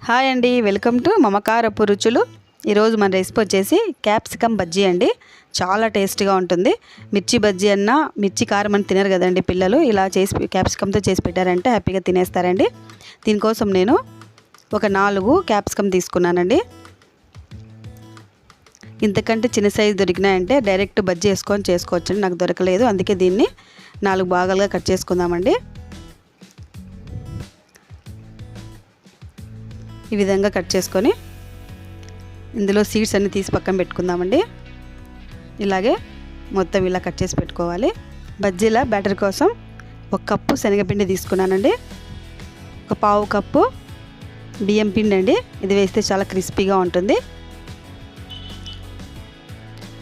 Hi అండి, welcome to మమకారపు రుచులు. ఈరోజు మన రెసిపీ వచ్చేసి క్యాప్సికమ్ బజ్జీ అండి. చాలా టేస్ట్గా ఉంటుంది. మిర్చి బజ్జీ అన్నా మిర్చి కారం అని తినరు కదండి పిల్లలు. ఇలా చేసి క్యాప్సికమ్తో చేసి పెట్టారంటే హ్యాపీగా తినేస్తారండి. దీనికోసం నేను ఒక 4 క్యాప్సికమ్ తీసుకున్నానండి. ఇంతకంటే చిన్న సైజు దొరికినాయంటే డైరెక్ట్ బజ్జీ వేసుకొని చేసుకోవచ్చండి. నాకు దొరకలేదు, అందుకే దీన్ని 4 భాగాలుగా కట్ చేసుకుందామండి. ఈ విధంగా కట్ చేసుకొని ఇందులో సీడ్స్ అన్ని తీసి పక్కన పెట్టుకుందామండి. ఇలాగే మొత్తం ఇలా కట్ చేసి పెట్టుకోవాలి. బజ్జీల బ్యాటర్ కోసం 1 కప్పు శనగపిండి తీసుకున్నానండి. 1/4 కప్పు బియ్యం పిండి అండి. ఇది వేస్తే చాలా క్రిస్పీగా ఉంటుంది.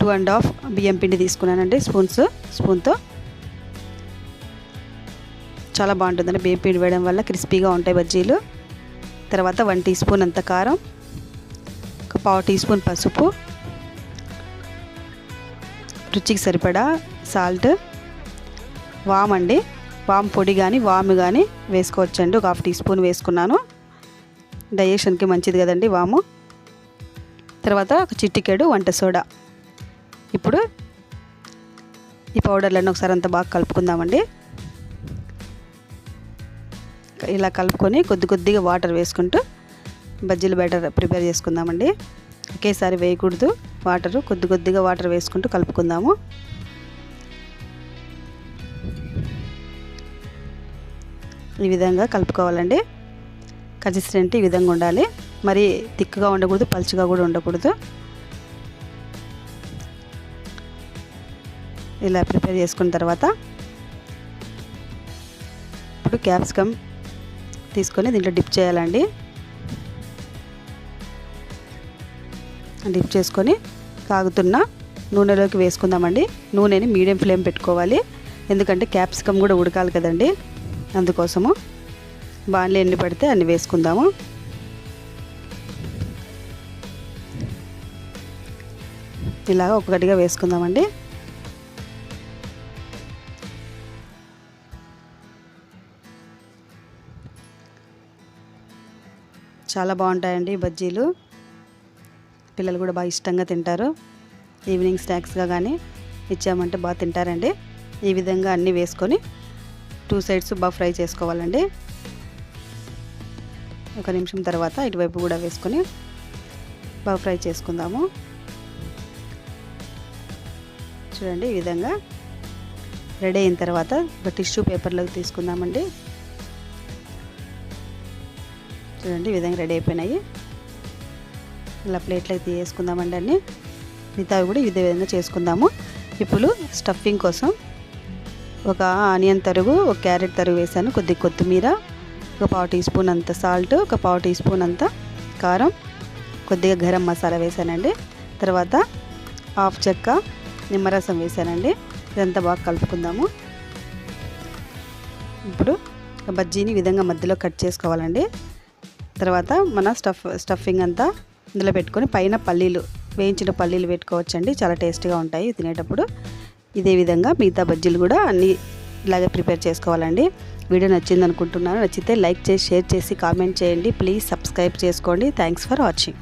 2½ బియ్యం పిండి తీసుకున్నానండి. స్పూన్తో చాలా బాగుంటుందండి. బియ్యం పిండి వేయడం వల్ల క్రిస్పీగా ఉంటాయి బజ్జీలు. తర్వాత 1 టీ స్పూన్ అంత కారం, 1/4 టీ స్పూన్ పసుపు, రుచికి సరిపడా సాల్ట్, వామ్ అండి. వామ్ పొడి కానీ వాము కానీ వేసుకోవచ్చండి. 1/2 టీ స్పూన్ వేసుకున్నాను. డైజెషన్కి మంచిది కదండి వాము. తర్వాత 1 చిటికెడు వంట సోడా. ఇప్పుడు ఈ పౌడర్లను ఒకసారి అంతా బాగా కలుపుకుందామండి. ఇలా కలుపుకొని కొద్దిగా వాటర్ వేసుకుంటూ బజ్జీల బ్యాటర్ ప్రిపేర్ చేసుకుందామండి. ఒకేసారి వేయకూడదు, కొద్దిగా వాటర్ వేసుకుంటూ కలుపుకుందాము. ఈ విధంగా కలుపుకోవాలండి. కన్సిస్టెంట్ ఈ విధంగా ఉండాలి. మరి తిక్కుగా ఉండకూడదు, పలుచగా కూడా ఉండకూడదు. ఇలా ప్రిపేర్ చేసుకున్న తర్వాత ఇప్పుడు క్యాప్సికమ్ తీసుకొని దీంట్లో డిప్ చేయాలండి. డిప్ చేసుకొని కాగుతున్న నూనెలోకి వేసుకుందామండి. నూనెని మీడియం ఫ్లేమ్ పెట్టుకోవాలి, ఎందుకంటే క్యాప్సికమ్ కూడా ఉడకాలి కదండి. అందుకోసము బాణలి ఎన్ని పడితే అన్ని వేసుకుందాము. ఇలాగ ఒక్కొక్కటిగా వేసుకుందామండి. చాలా బాగుంటాయండి బజ్జీలు. పిల్లలు కూడా బాగా ఇష్టంగా తింటారు. ఈవినింగ్ స్నాక్స్గా కానీ ఇచ్చామంటే బాగా తింటారండి. ఈ విధంగా అన్నీ వేసుకొని 2 సైడ్స్ బాగా ఫ్రై చేసుకోవాలండి. 1 నిమిషం తర్వాత ఇటువైపు కూడా వేసుకొని బాగా ఫ్రై చేసుకుందాము. చూడండి, ఈ విధంగా రెడీ అయిన తర్వాత ఒక టిష్యూ పేపర్లోకి తీసుకుందామండి. చూడండి, ఈ విధంగా రెడీ అయిపోయినాయి. ఇలా ప్లేట్లోకి తీసుకుందామండి. అన్నీ మిగతావి కూడా ఇదే విధంగా చేసుకుందాము. ఇప్పుడు స్టఫింగ్ కోసం ఒక ఆనియన్ తరుగు, 1 క్యారెట్ తరుగు వేసాను. కొత్తిమీర, 1/4 టీ స్పూన్ అంత సాల్ట్, 1/4 టీ స్పూన్ అంత కారం, కొద్దిగా గరం మసాలా వేసానండి. తర్వాత 1/2 చెక్క నిమ్మరసం వేసానండి. ఇదంతా బాగా కలుపుకుందాము. ఇప్పుడు బజ్జీని ఈ విధంగా మధ్యలో కట్ చేసుకోవాలండి. తర్వాత మన స్టఫింగ్ అంతా ఇందులో పెట్టుకొని పైన వేయించిన పల్లీలు పెట్టుకోవచ్చండి. చాలా టేస్టీగా ఉంటాయి తినేటప్పుడు. ఇదే విధంగా మిగతా బజ్జీలు కూడా అన్నీ ఇలాగే ప్రిపేర్ చేసుకోవాలండి. వీడియో నచ్చింది అనుకుంటున్నాను. నచ్చితే లైక్ చేసి, షేర్ చేసి, కామెంట్ చేయండి. ప్లీజ్ సబ్స్క్రైబ్ చేసుకోండి. Thanks for watching.